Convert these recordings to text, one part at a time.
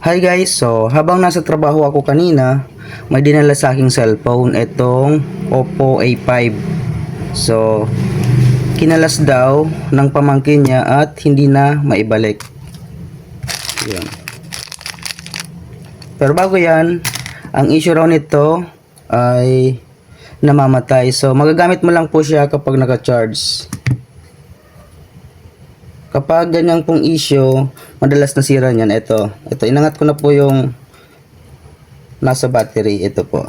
Hi guys, so habang nasa trabaho ako kanina, may dinala sa aking cellphone itong Oppo A5. So, kinalas daw ng pamangkin niya at hindi na maibalik. Yan. Pero bago yan, ang issue raw nito ay namamatay. So, magagamit mo lang po siya kapag naka-charge. Kapag ganyan pong issue, madalas nasira niyan. Ito, inangat ko na po yung nasa battery. Ito po.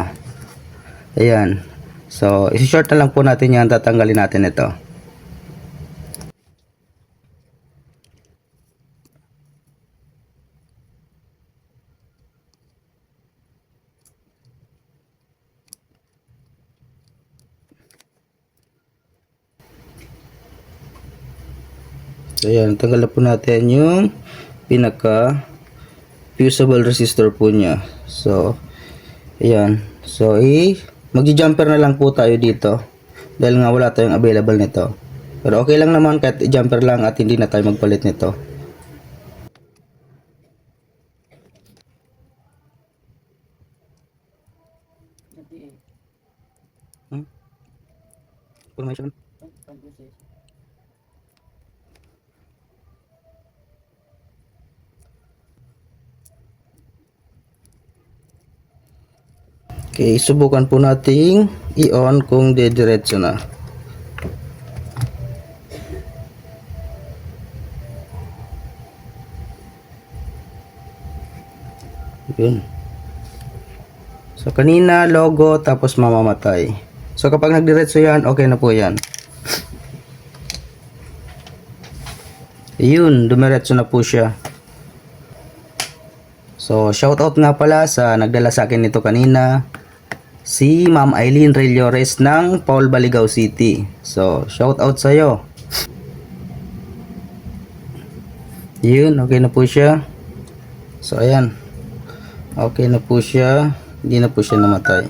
Ayan. So, isi-short na lang po natin yan. Tatanggalin natin ito. So, ayan. Tanggal na po natin yung pinaka fusible resistor po niya. So, ayan. So, magji-jumper na lang po tayo dito. Dahil nga wala tayong available nito. Pero okay lang naman kahit i-jumper lang at hindi na tayo magpalit nito. Information. Okay, subukan po nating i-on kung dediretso na. Yun. So, kanina logo tapos mamamatay. So, kapag nagdiretso yan, okay na po yan. Yun, dumiretso na po siya. So, shoutout nga pala sa nagdala sa akin nito kanina. Si Ma'am Eileen Rellores ng Paul Baligao City. So, shout out sa iyo. Yun, okay na po siya. So, ayan. Okay na po siya. Hindi na po siya namatay.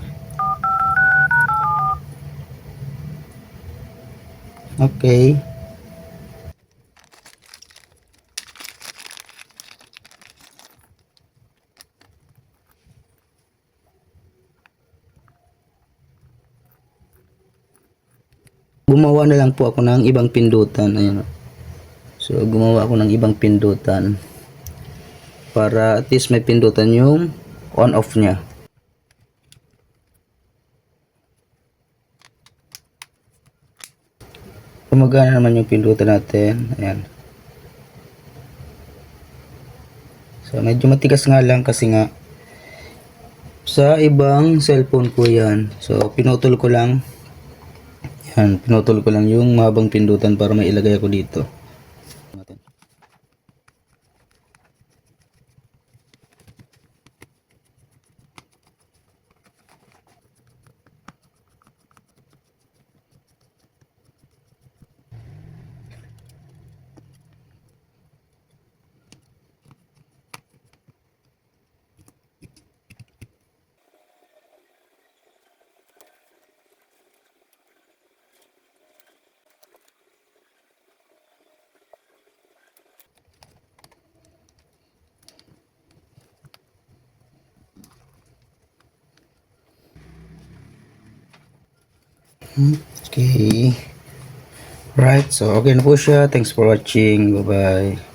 Okay. Gumawa na lang po ako ng ibang pindutan. Ayan. So, gumawa ako ng ibang pindutan. Para at least may pindutan yung on-off niya. Gumagana naman yung pindutan natin. Ayan. So, medyo matigas nga lang kasi nga sa ibang cellphone ko yan. So, pinutol ko lang. Yan, pinutol ko lang yung mahabang pindutan para may ilagay ako dito. Okay. Right, so okay na po siya. Thanks for watching. Bye-bye.